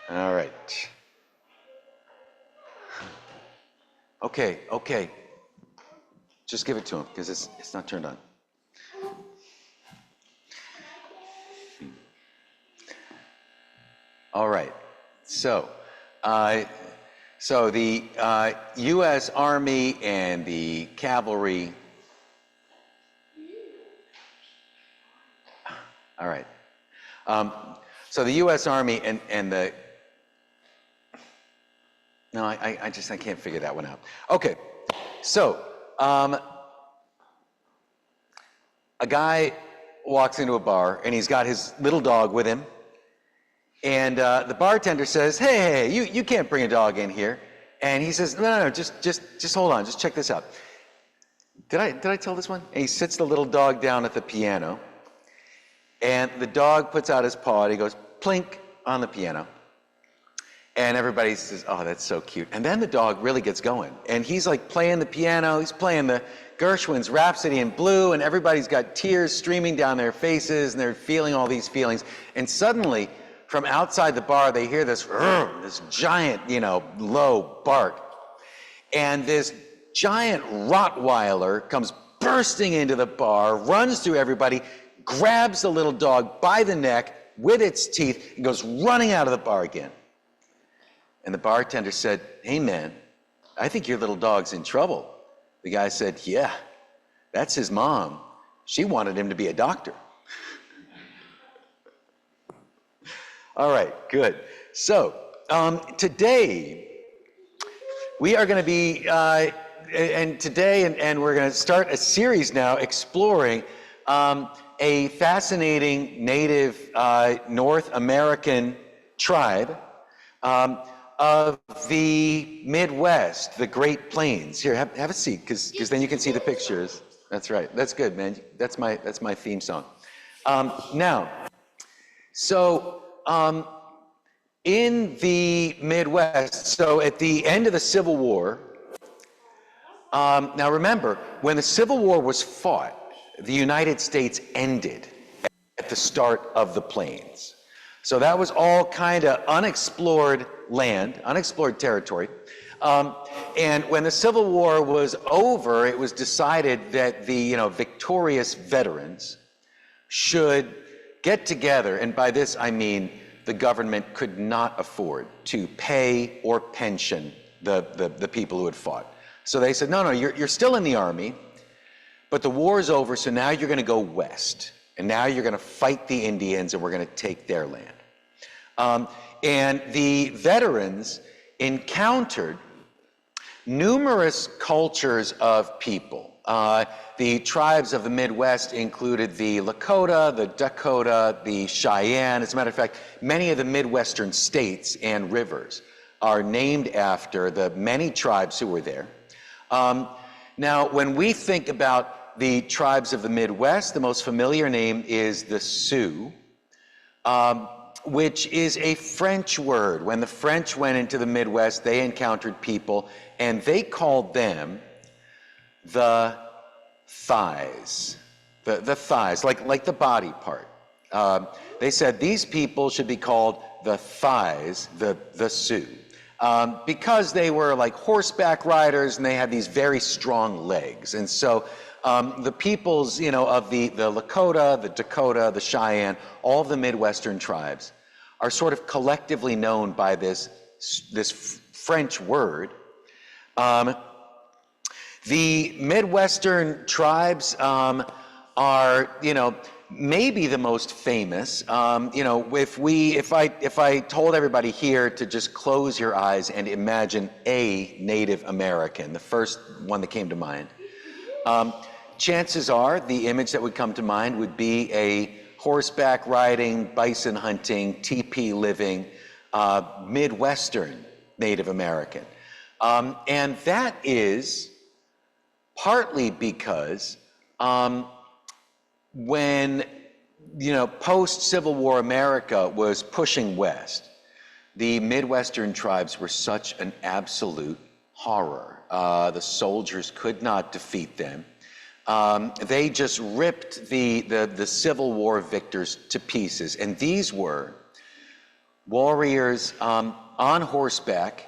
All right. Okay, okay. Just give it to him because it's not turned on. All right. So, the U.S. Army and the cavalry. All right. So the U.S. Army and the. No, I can't figure that one out. Okay. So, a guy walks into a bar and he's got his little dog with him. And the bartender says, hey, you can't bring a dog in here. And he says, no, just hold on, just check this out. Did I tell this one? And he sits the little dog down at the piano. And the dog puts out his paw and he goes plink on the piano. And everybody says, oh, that's so cute. And then the dog really gets going. And he's like playing the piano, he's playing the Gershwin's Rhapsody in Blue, and everybody's got tears streaming down their faces, and they're feeling all these feelings. And suddenly, from outside the bar, they hear this giant, low bark. And this giant Rottweiler comes bursting into the bar, runs through everybody, grabs the little dog by the neck with its teeth, and goes running out of the bar again. And the bartender said, hey man, I think your little dog's in trouble. The guy said, yeah, that's his mom. She wanted him to be a doctor. All right, good. So today we are going to be, and we're going to start a series now exploring a fascinating native North American tribe of the Midwest, the Great Plains. Here, have a seat, because then you can see the pictures. That's right. That's good, man. That's my theme song. In the Midwest, so at the end of the Civil War, now remember, when the Civil War was fought, the United States ended at the start of the Plains. So that was all kind of unexplored land, unexplored territory. And when the Civil War was over, it was decided that the victorious veterans should get together, and by this I mean the government could not afford to pay or pension the people who had fought. So they said, no, you're still in the army, but the war is over, so now you're going to go west. And now you're going to fight the Indians, and we're going to take their land. And the veterans encountered numerous cultures of people. The tribes of the Midwest included the Lakota, the Dakota, the Cheyenne. As a matter of fact, many of the Midwestern states and rivers are named after the many tribes who were there. Now, when we think about the tribes of the Midwest, the most familiar name is the Sioux, which is a French word. When the French went into the Midwest, they encountered people, and they called them the thighs. The thighs, like the body part. They said these people should be called the thighs, the Sioux, because they were like horseback riders, and they had these very strong legs. And so the peoples, of the Lakota, the Dakota, the Cheyenne, all of the Midwestern tribes are sort of collectively known by this French word. The Midwestern tribes are, maybe the most famous. If I told everybody here to just close your eyes and imagine a Native American, the first one that came to mind, chances are the image that would come to mind would be a horseback riding, bison hunting, teepee living, Midwestern Native American. And that is partly because when, post-Civil War America was pushing west, the Midwestern tribes were such an absolute horror. The soldiers could not defeat them. They just ripped the Civil War victors to pieces. And these were warriors on horseback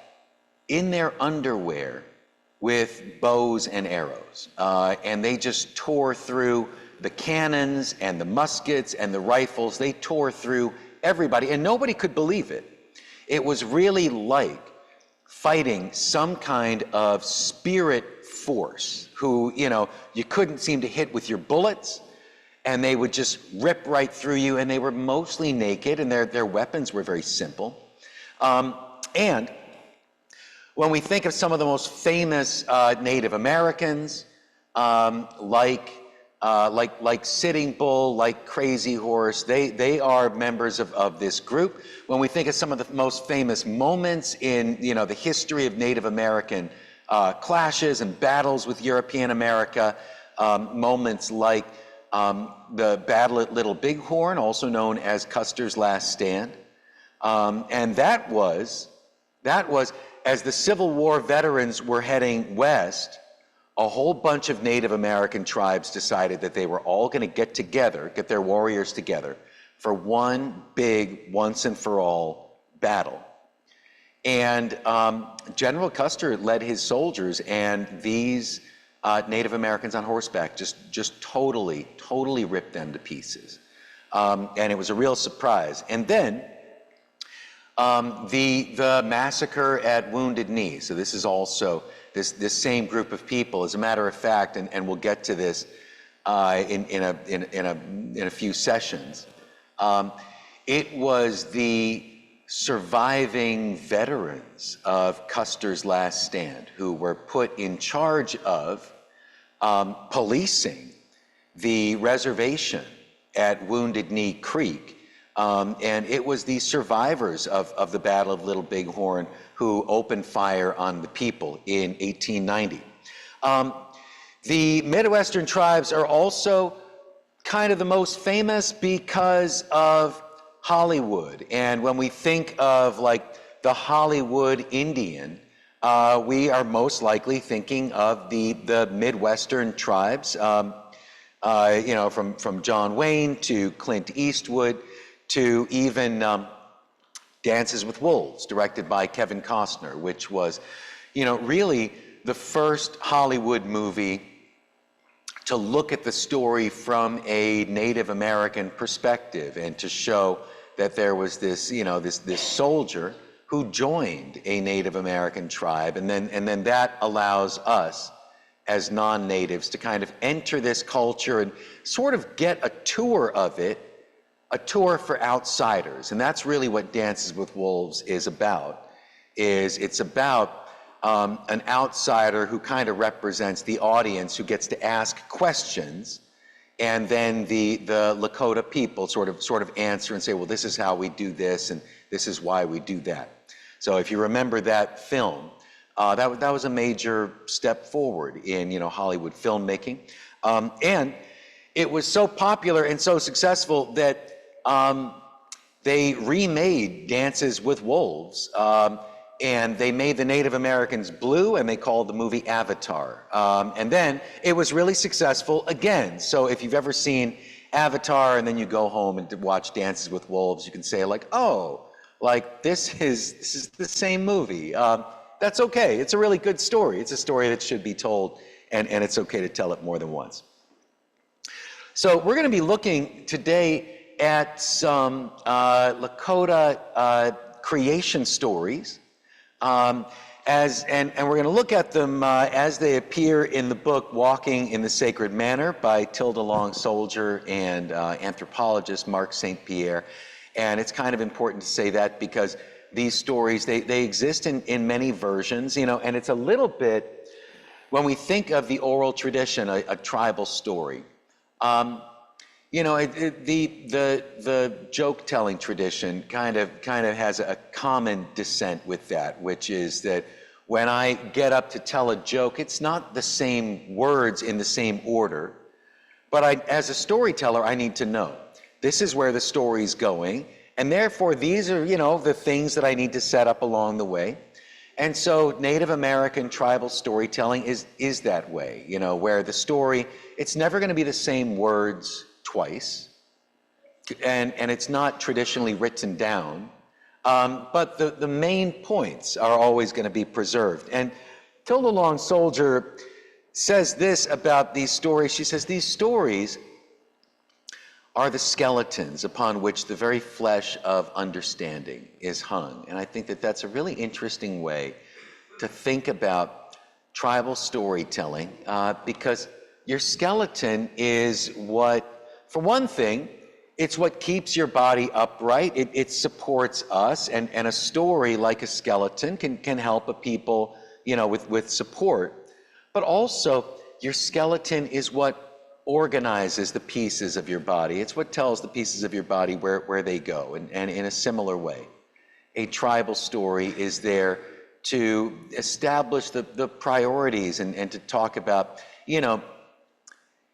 in their underwear with bows and arrows. And they just tore through the cannons and the muskets and the rifles. They tore through everybody, and nobody could believe it. It was really like fighting some kind of spirit force who, you couldn't seem to hit with your bullets, and they would just rip right through you, and they were mostly naked, and their weapons were very simple. And when we think of some of the most famous Native Americans, like Sitting Bull, like Crazy Horse, they are members of this group. When we think of some of the most famous moments in the history of Native American clashes and battles with European America, moments like the battle at Little Bighorn, also known as Custer's Last Stand, and that was as the Civil War veterans were heading west. A whole bunch of Native American tribes decided that they were all going to get together, get their warriors together for one big, once and for all battle. And General Custer led his soldiers, and these Native Americans on horseback just totally ripped them to pieces. And it was a real surprise. And then the massacre at Wounded Knee. So this is also this same group of people. As a matter of fact, and we'll get to this in a few sessions. It was the surviving veterans of Custer's Last Stand who were put in charge of policing the reservation at Wounded Knee Creek. And it was the survivors of the Battle of Little Bighorn who opened fire on the people in 1890. The Midwestern tribes are also kind of the most famous because of Hollywood. And when we think of like the Hollywood Indian, we are most likely thinking of the Midwestern tribes, from John Wayne to Clint Eastwood, to even Dances with Wolves, directed by Kevin Costner, which was, really the first Hollywood movie to look at the story from a Native American perspective and to show that there was this, this soldier who joined a Native American tribe, and then that allows us as non-natives to kind of enter this culture and sort of get a tour of it, a tour for outsiders. And that's really what Dances with Wolves is about. It's about an outsider who kind of represents the audience, who gets to ask questions, and then the Lakota people sort of answer and say, well, this is how we do this, and this is why we do that. So if you remember that film, that was a major step forward in Hollywood filmmaking, and it was so popular and so successful that they remade Dances with Wolves, and they made the Native Americans blue, and they called the movie Avatar. And then it was really successful again. So if you've ever seen Avatar and then you go home and watch Dances with Wolves, you can say like, oh, like this is the same movie. That's okay. It's a really good story. It's a story that should be told, and it's okay to tell it more than once. So we're going to be looking today at some Lakota creation stories, and we're going to look at them as they appear in the book Walking in the Sacred Manor by Tilda Long Soldier and anthropologist Mark St. Pierre. And it's kind of important to say that because these stories, they exist in many versions, and it's a little bit, when we think of the oral tradition, a tribal story. The joke-telling tradition kind of has a common descent with that, which is that when I get up to tell a joke, it's not the same words in the same order, but as a storyteller, I need to know this is where the story's going, and therefore these are, the things that I need to set up along the way. And so Native American tribal storytelling is that way, where the story, it's never going to be the same words twice, and it's not traditionally written down. But the main points are always going to be preserved. And Tilda Long Soldier says this about these stories. She says, these stories are the skeletons upon which the very flesh of understanding is hung. And I think that that's a really interesting way to think about tribal storytelling, because your skeleton is what, for one thing, it's what keeps your body upright. It supports us, and a story like a skeleton can help a people, with support. But also, your skeleton is what organizes the pieces of your body. It's what tells the pieces of your body where they go. And in a similar way, a tribal story is there to establish the priorities and to talk about,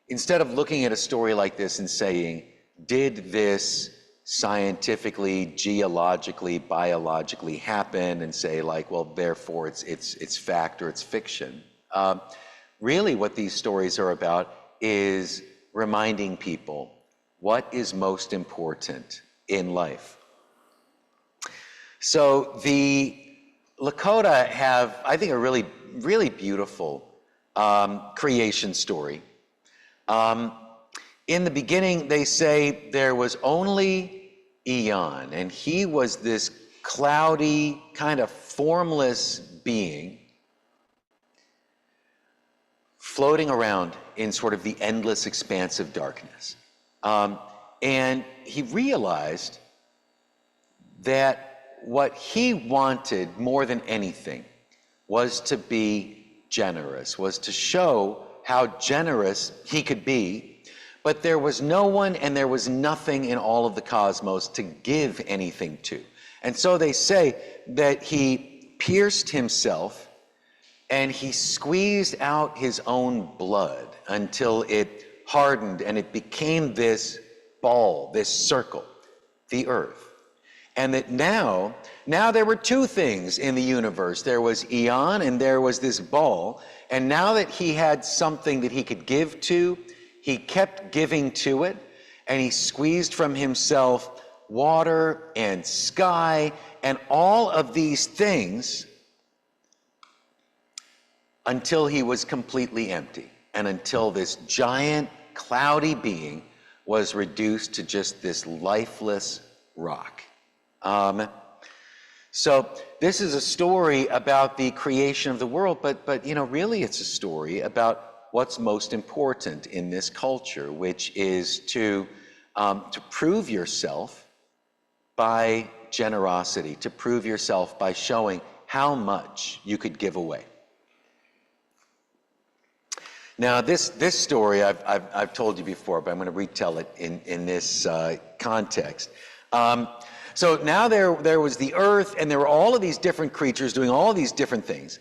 instead of looking at a story like this and saying, did this scientifically, geologically, biologically happen, and say like, well, therefore it's fact or it's fiction. Really what these stories are about is reminding people what is most important in life. So the Lakota have, I think, a really, really beautiful creation story. In the beginning, they say there was only Eon, and he was this cloudy, kind of formless being floating around in sort of the endless expanse of darkness. And he realized that what he wanted more than anything was to be generous, was to show how generous he could be. But there was no one and there was nothing in all of the cosmos to give anything to. And so they say that he pierced himself and he squeezed out his own blood until it hardened and it became this ball, this circle, the earth. And that now there were two things in the universe. There was Eon and there was this ball. And now that he had something that he could give to, he kept giving to it, and he squeezed from himself water and sky and all of these things until he was completely empty, and until this giant cloudy being was reduced to just this lifeless rock. So this is a story about the creation of the world, but really it's a story about what's most important in this culture, which is to prove yourself by generosity, to prove yourself by showing how much you could give away. Now, this story I've told you before, but I'm going to retell it in this context. So now there was the earth, and there were all of these different creatures doing all of these different things.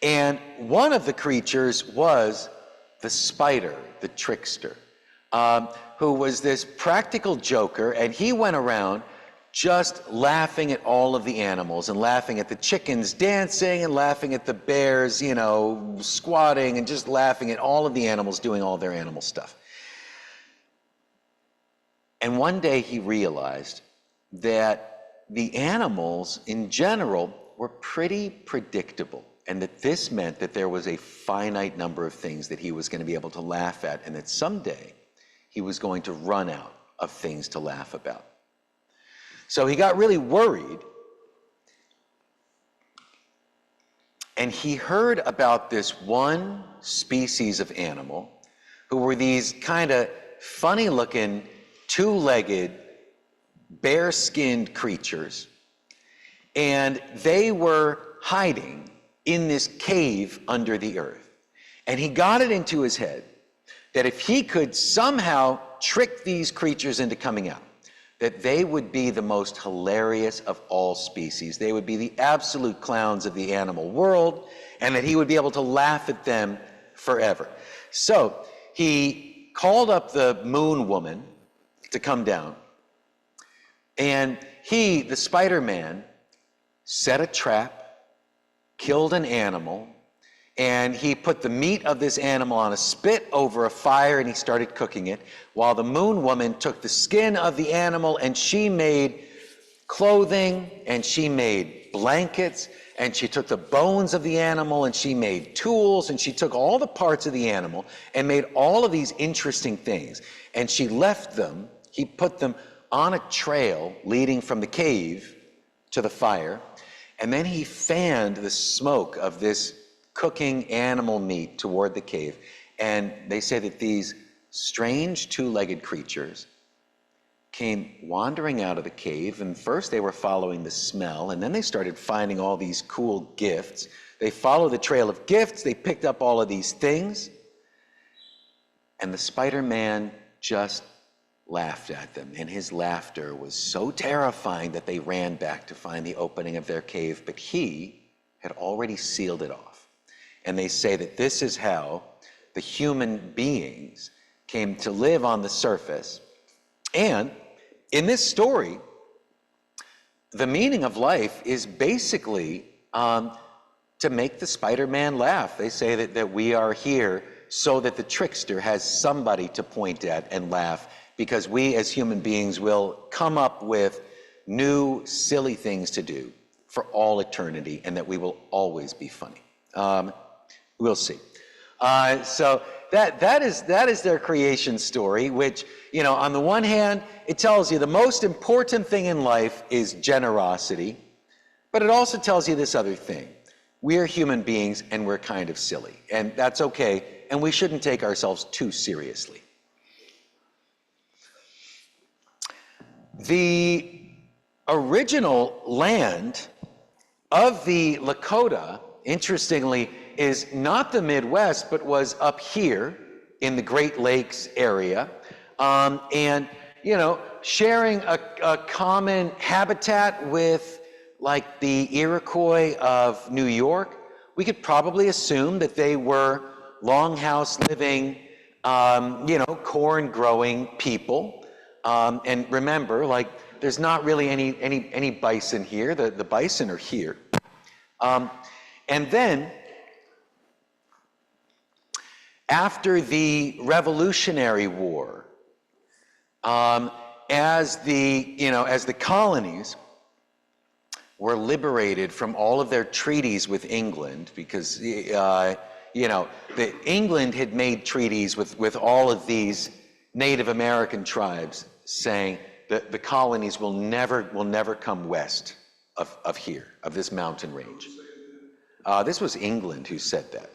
And one of the creatures was the spider, the trickster, who was this practical joker, and he went around just laughing at all of the animals, and laughing at the chickens dancing, and laughing at the bears, squatting, and just laughing at all of the animals doing all their animal stuff. And one day he realized that the animals in general were pretty predictable, and that this meant that there was a finite number of things that he was going to be able to laugh at, and that someday he was going to run out of things to laugh about. So he got really worried, and he heard about this one species of animal who were these kind of funny-looking, two-legged, bare-skinned creatures, and they were hiding in this cave under the earth. And he got it into his head that if he could somehow trick these creatures into coming out, that they would be the most hilarious of all species. They would be the absolute clowns of the animal world, and that he would be able to laugh at them forever. So he called up the moon woman to come down, and he, the Spider-Man, set a trap, killed an animal, and he put the meat of this animal on a spit over a fire, and he started cooking it, while the moon woman took the skin of the animal and she made clothing, and she made blankets, and she took the bones of the animal and she made tools, and she took all the parts of the animal and made all of these interesting things. And she left them, he put them on a trail leading from the cave to the fire, and then he fanned the smoke of this cooking animal meat toward the cave. And they say that these strange two-legged creatures came wandering out of the cave, and first they were following the smell, and then they started finding all these cool gifts. They followed the trail of gifts, they picked up all of these things, and the Spider-Man just laughed at them, and his laughter was so terrifying that they ran back to find the opening of their cave, but he had already sealed it off. And they say that this is how the human beings came to live on the surface. And in this story, the meaning of life is basically to make the Spider-Man laugh. They say that we are here so that the trickster has somebody to point at and laugh, because we as human beings will come up with new silly things to do for all eternity, and that we will always be funny. We'll see. So that is their creation story, which, you know, on the one hand, it tells you the most important thing in life is generosity, but it also tells you this other thing. We're human beings and we're kind of silly, and that's okay, and we shouldn't take ourselves too seriously. The original land of the Lakota, interestingly, is not the Midwest, but was up here in the Great Lakes area, and, you know, sharing a common habitat with, like, the Iroquois of New York. We could probably assume that they were longhouse living, you know, corn growing people. And remember, like, there's not really any bison here. The bison are here. And then, after the Revolutionary War, as the colonies were liberated from all of their treaties with England, because England had made treaties with all of these Native American tribes, saying that the colonies will never come west of here, of this mountain range. This was England who said that.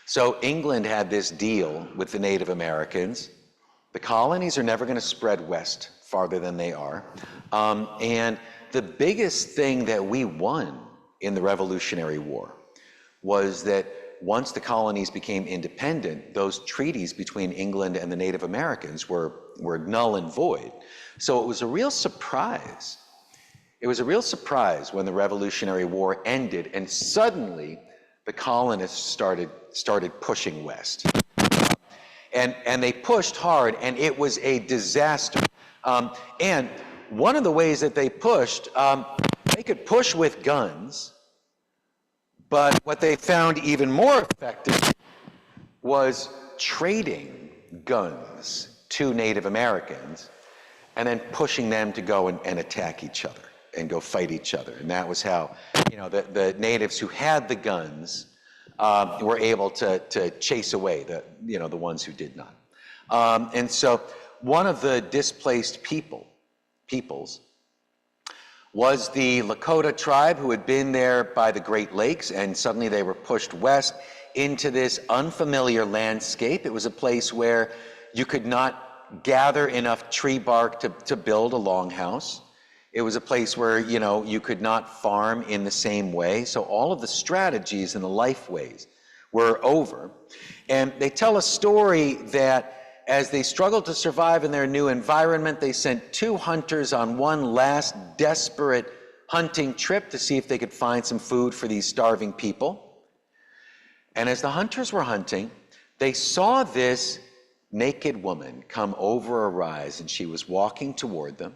So England had this deal with the Native Americans. The colonies are never going to spread west farther than they are. And the biggest thing that we won in the Revolutionary War was that once the colonies became independent, those treaties between England and the Native Americans were null and void. So it was a real surprise. It was a real surprise when the Revolutionary War ended and suddenly the colonists started pushing west. And they pushed hard, and it was a disaster. And one of the ways that they pushed, they could push with guns, but what they found even more effective was trading guns to Native Americans and then pushing them to go and attack each other and go fight each other. And that was how, you know, the natives who had the guns were able to chase away the ones who did not. And so one of the displaced peoples was the Lakota tribe, who had been there by the Great Lakes, and suddenly they were pushed west into this unfamiliar landscape. It was a place where you could not gather enough tree bark to build a longhouse. It was a place where, you know, you could not farm in the same way. So all of the strategies and the life ways were over. And they tell a story that as they struggled to survive in their new environment, they sent 2 hunters on one last desperate hunting trip to see if they could find some food for these starving people. And as the hunters were hunting, they saw this naked woman come over a rise, and she was walking toward them.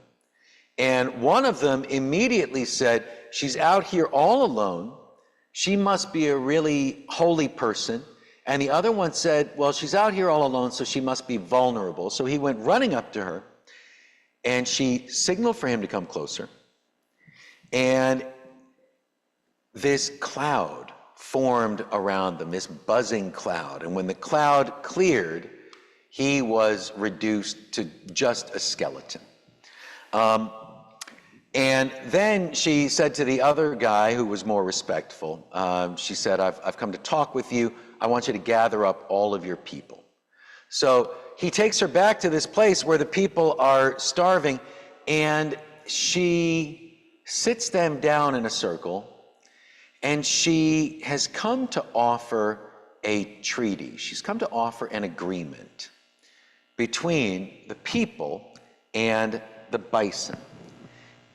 And one of them immediately said, "She's out here all alone. She must be a really holy person." And the other one said, "Well, she's out here all alone, so she must be vulnerable." So he went running up to her, and she signaled for him to come closer. And this cloud formed around them, this buzzing cloud. And when the cloud cleared, he was reduced to just a skeleton. And then she said to the other guy who was more respectful, she said, I've come to talk with you. I want you to gather up all of your people. So he takes her back to this place where the people are starving, and she sits them down in a circle, and she has come to offer a treaty. She's come to offer an agreement between the people and the bison.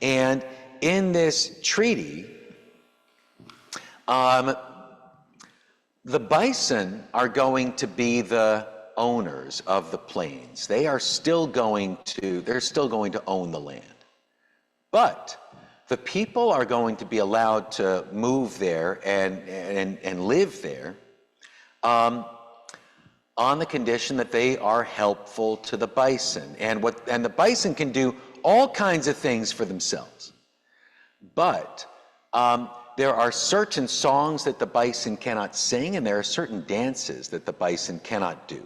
And in this treaty, the bison are going to be the owners of the plains. They're still going to own the land. But the people are going to be allowed to move there and live there on the condition that they are helpful to the bison. And the bison can do all kinds of things for themselves. But there are certain songs that the bison cannot sing, and there are certain dances that the bison cannot do.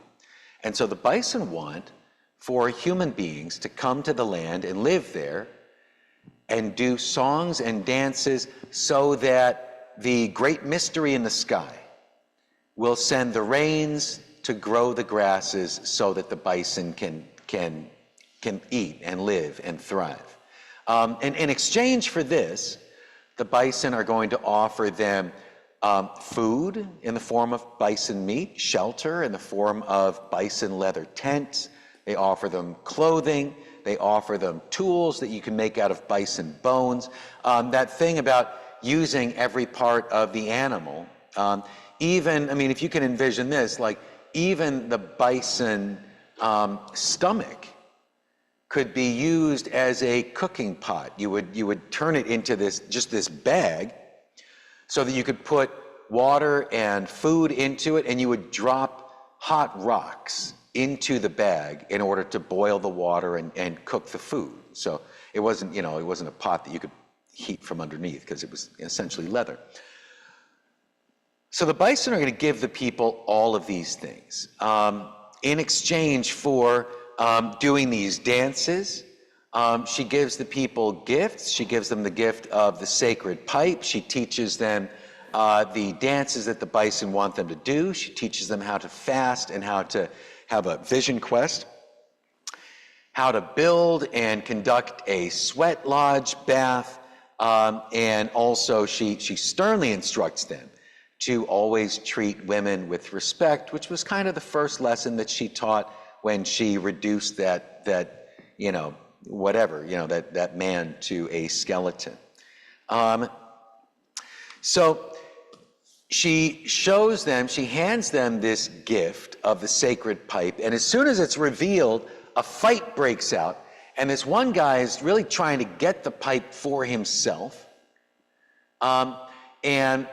And so the bison want for human beings to come to the land and live there and do songs and dances so that the great mystery in the sky will send the rains to grow the grasses so that the bison can eat and live and thrive. And in exchange for this, the bison are going to offer them food in the form of bison meat, shelter in the form of bison leather tents. They offer them clothing. They offer them tools that you can make out of bison bones. That thing about using every part of the animal, if you can envision this, like even the bison stomach could be used as a cooking pot. You would turn it into this bag so that you could put water and food into it, and you would drop hot rocks into the bag in order to boil the water and cook the food. So it wasn't a pot that you could heat from underneath because it was essentially leather. So the bison are going to give the people all of these things in exchange for doing these dances. She gives the people gifts. She gives them the gift of the sacred pipe. She teaches them the dances that the bison want them to do. She teaches them how to fast and how to have a vision quest, how to build and conduct a sweat lodge bath, and also she sternly instructs them to always treat women with respect, which was kind of the first lesson that she taught when she reduced that man to a skeleton. So she hands them this gift of the sacred pipe, and as soon as it's revealed, a fight breaks out, and this one guy is really trying to get the pipe for himself, and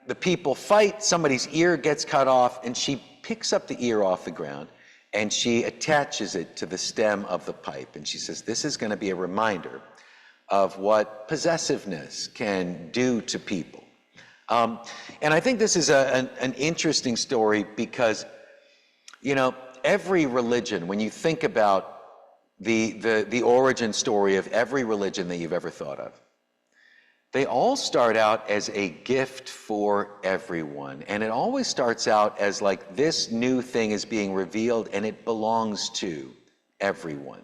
the people fight. Somebody's ear gets cut off, and she picks up the ear off the ground, and she attaches it to the stem of the pipe, and she says, this is going to be a reminder of what possessiveness can do to people. And I think this is an interesting story because, every religion, when you think about the origin story of every religion that you've ever thought of, they all start out as a gift for everyone. And it always starts out as like this new thing is being revealed and it belongs to everyone.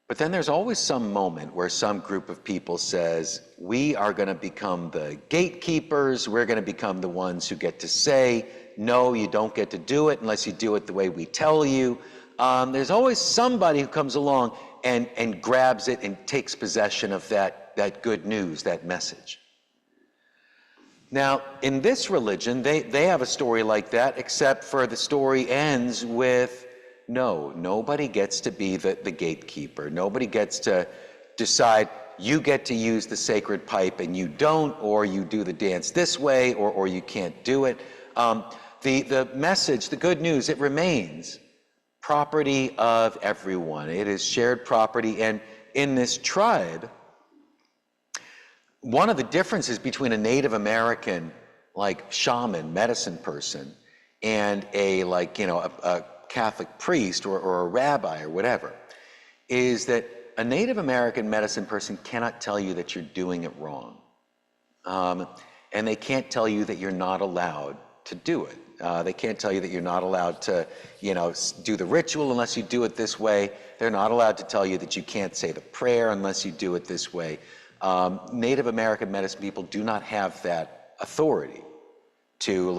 But then there's always some moment where some group of people says, we are going to become the gatekeepers. We're going to become the ones who get to say, no, you don't get to do it unless you do it the way we tell you. There's always somebody who comes along and grabs it and takes possession of that good news, that message. Now, in this religion, they have a story like that, except for the story ends with, no, nobody gets to be the gatekeeper. Nobody gets to decide, you get to use the sacred pipe and you don't, or you do the dance this way, or you can't do it. The message, the good news, it remains property of everyone. It is shared property, and in this tribe, one of the differences between a Native American, like shaman, medicine person, and a a Catholic priest or a rabbi or whatever, is that a Native American medicine person cannot tell you that you're doing it wrong. And they can't tell you that you're not allowed to do it. They can't tell you that you're not allowed to, do the ritual unless you do it this way. They're not allowed to tell you that you can't say the prayer unless you do it this way. Native American medicine people do not have that authority to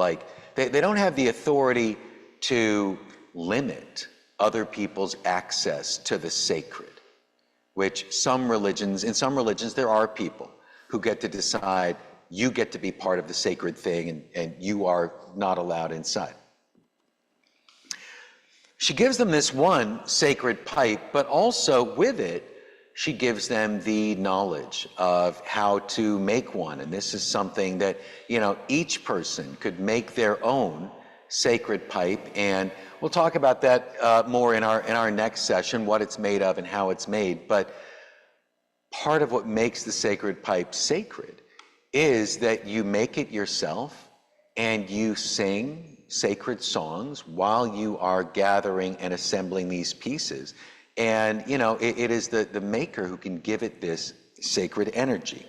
they don't have the authority to limit other people's access to the sacred, which in some religions there are people who get to decide you get to be part of the sacred thing and you are not allowed inside. She gives them this one sacred pipe, but also with it, she gives them the knowledge of how to make one. And this is something that, each person could make their own sacred pipe. And we'll talk about that more in our next session, what it's made of and how it's made. But part of what makes the sacred pipe sacred is that you make it yourself and you sing sacred songs while you are gathering and assembling these pieces. And, it is the maker who can give it this sacred energy.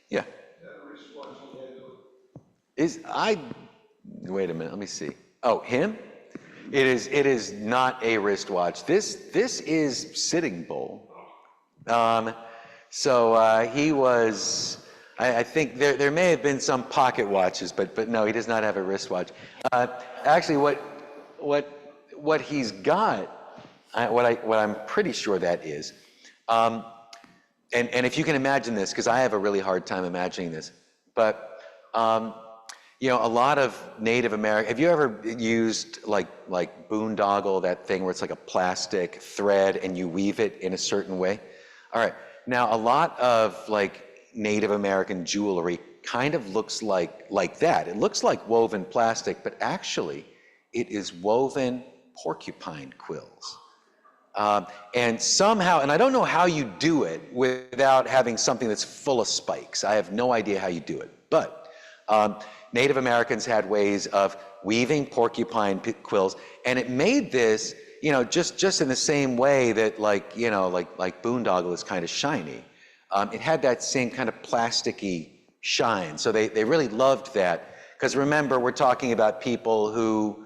Yeah. Wait a minute, let me see. Oh, him? It is not a wristwatch. This is Sitting Bull. So he was, I think there may have been some pocket watches, but no, he does not have a wristwatch. Actually, what he's got, what I'm pretty sure that is, and if you can imagine this, because I have a really hard time imagining this, but a lot of Native American, have you ever used like boondoggle, that thing where it's like a plastic thread and you weave it in a certain way? All right. Now, a lot of Native American jewelry kind of looks like that. It looks like woven plastic, but actually it is woven porcupine quills. And somehow, and I don't know how you do it without having something that's full of spikes. I have no idea how you do it. But Native Americans had ways of weaving porcupine quills, and it made this, just in the same way that like boondoggle is kind of shiny. It had that same kind of plasticky shine. So they really loved that. Because remember, we're talking about people who,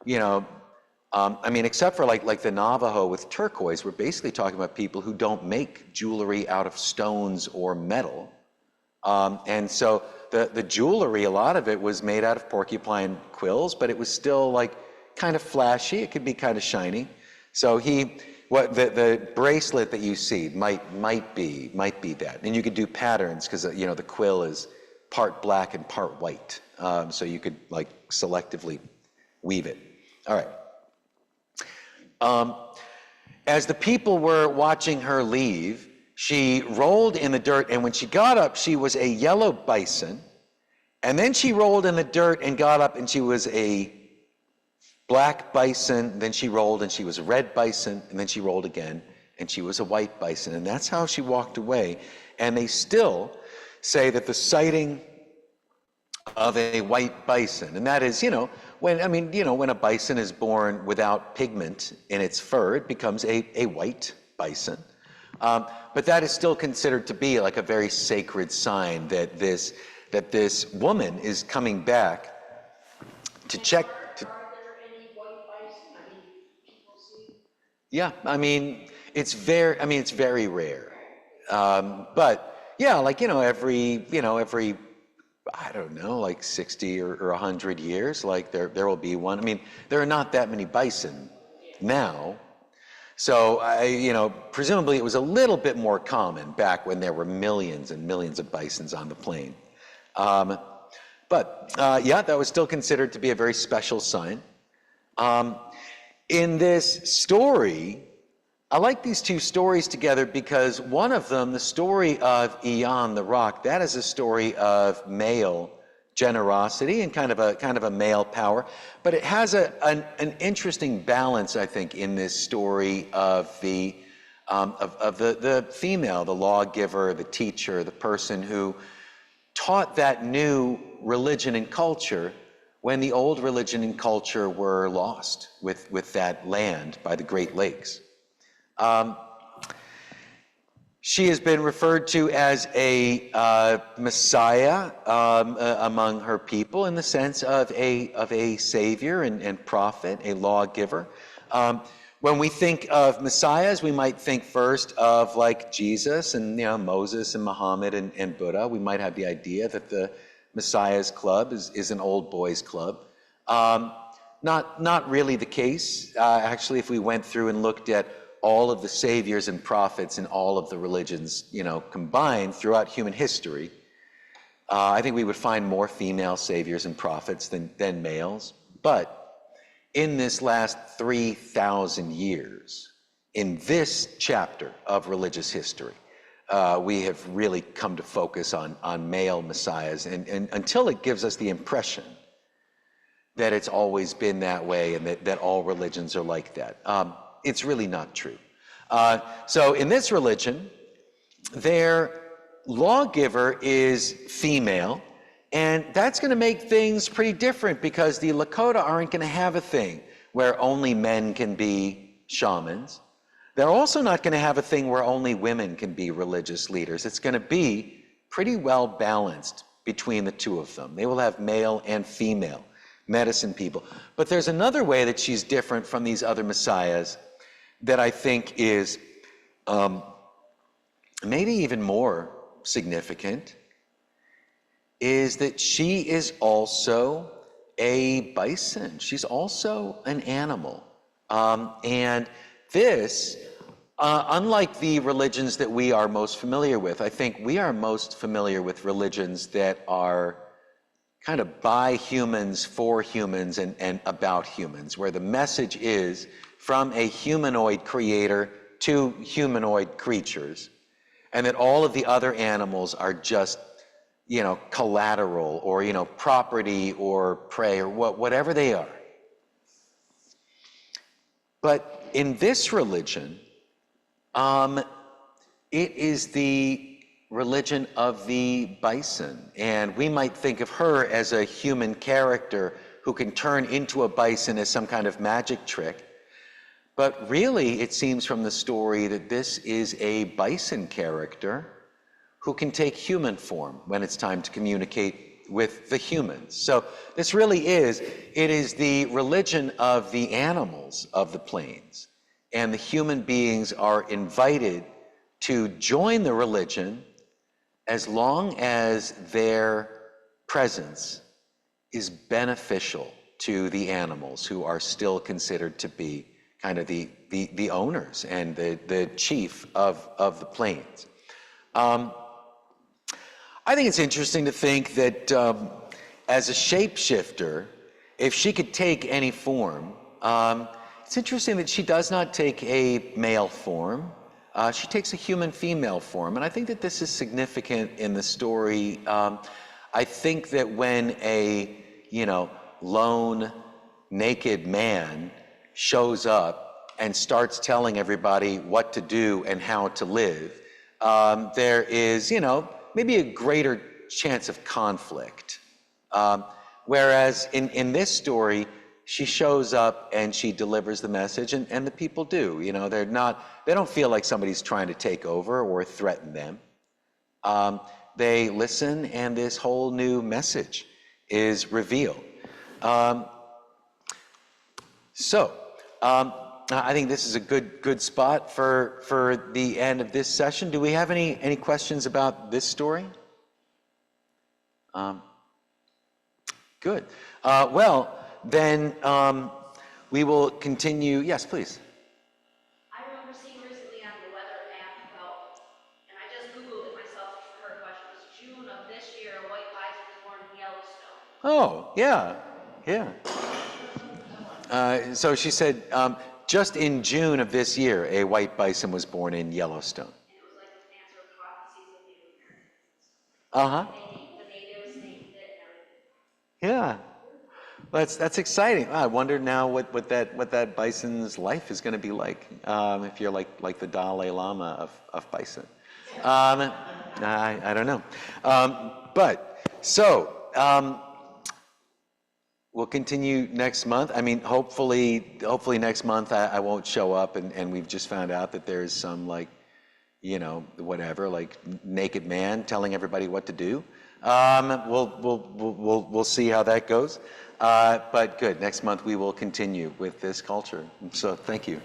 except for like the Navajo with turquoise, we're basically talking about people who don't make jewelry out of stones or metal. And so the jewelry, a lot of it was made out of porcupine quills, but it was still kind of flashy. It could be kind of shiny. So the bracelet that you see might be that. And you could do patterns because the quill is part black and part white. So you could selectively weave it. All right. As the people were watching her leave, she rolled in the dirt, and when she got up, she was a yellow bison. And then she rolled in the dirt and got up, and she was a black bison. Then she rolled, and she was a red bison. And then she rolled again, and she was a white bison. And that's how she walked away. And they still say that the sighting of a white bison, and that is, when a bison is born without pigment in its fur, it becomes a white bison. But that is still considered to be a very sacred sign that this woman is coming back to check. Are there any white bison? People see. Yeah, it's very rare. But yeah, every I don't know, 60 or 100 years, there will be one. There are not that many bison now. So, presumably it was a little bit more common back when there were millions and millions of bisons on the plain. But that was still considered to be a very special sign. In this story, I like these two stories together because one of them, the story of Eon the rock, that is a story of male generosity and kind of a male power, but it has an interesting balance, I think, in this story of the of the female, the lawgiver, the teacher, the person who taught that new religion and culture when the old religion and culture were lost with that land by the Great Lakes. She has been referred to as a Messiah among her people in the sense of a savior and prophet, a lawgiver. When we think of messiahs, we might think first of like Jesus and Moses and Muhammad and Buddha. We might have the idea that the Messiah's Club is an old boys club. Not really the case. Actually, if we went through and looked at all of the saviors and prophets in all of the religions, combined throughout human history, I think we would find more female saviors and prophets than males. But in this last 3,000 years, in this chapter of religious history, we have really come to focus on male messiahs, and until it gives us the impression that it's always been that way and that all religions are like that. It's really not true. So in this religion, their lawgiver is female, and that's going to make things pretty different because the Lakota aren't going to have a thing where only men can be shamans. They're also not going to have a thing where only women can be religious leaders. It's going to be pretty well balanced between the two of them. They will have male and female medicine people. But there's another way that she's different from these other messiahs that I think is maybe even more significant, is that she is also a bison. She's also an animal. And this, unlike the religions that we are most familiar with, I think we are most familiar with religions that are kind of by humans, for humans, and about humans, where the message is from a humanoid creator to humanoid creatures, and that all of the other animals are just, collateral or, property or prey or whatever they are. But in this religion, it is the religion of the bison, and we might think of her as a human character who can turn into a bison as some kind of magic trick. But really, it seems from the story that this is a bison character who can take human form when it's time to communicate with the humans. So this really is, it is the religion of the animals of the plains, and the human beings are invited to join the religion as long as their presence is beneficial to the animals, who are still considered to be kind of the owners and the chief of the plains. I think it's interesting to think that as a shapeshifter, if she could take any form, it's interesting that she does not take a male form. She takes a human female form, and I think that this is significant in the story. I think that when a lone naked man shows up and starts telling everybody what to do and how to live, there is maybe a greater chance of conflict. Whereas in this story, she shows up and she delivers the message, and the people do. They don't feel like somebody's trying to take over or threaten them. They listen, and this whole new message is revealed. I think this is a good spot for the end of this session. Do we have any questions about this story? Good. Then we will continue. Yes, please. I remember seeing recently on the weather app about, and I just Googled it myself for her question, it was June of this year, a white bison was born in Yellowstone. Oh, yeah. So she said, just in June of this year, a white bison was born in Yellowstone. And it was like an answer to prophecies of Native Americans. Uh-huh. The natives named it and everything. Yeah. That's exciting. I wonder now what that bison's life is going to be like, if you're like the Dalai Lama of bison. I don't know. But so we'll continue next month. I mean, hopefully next month I won't show up and we've just found out that there's some like, whatever, like naked man telling everybody what to do. We'll see how that goes. But good. Next month we will continue with this culture. So thank you.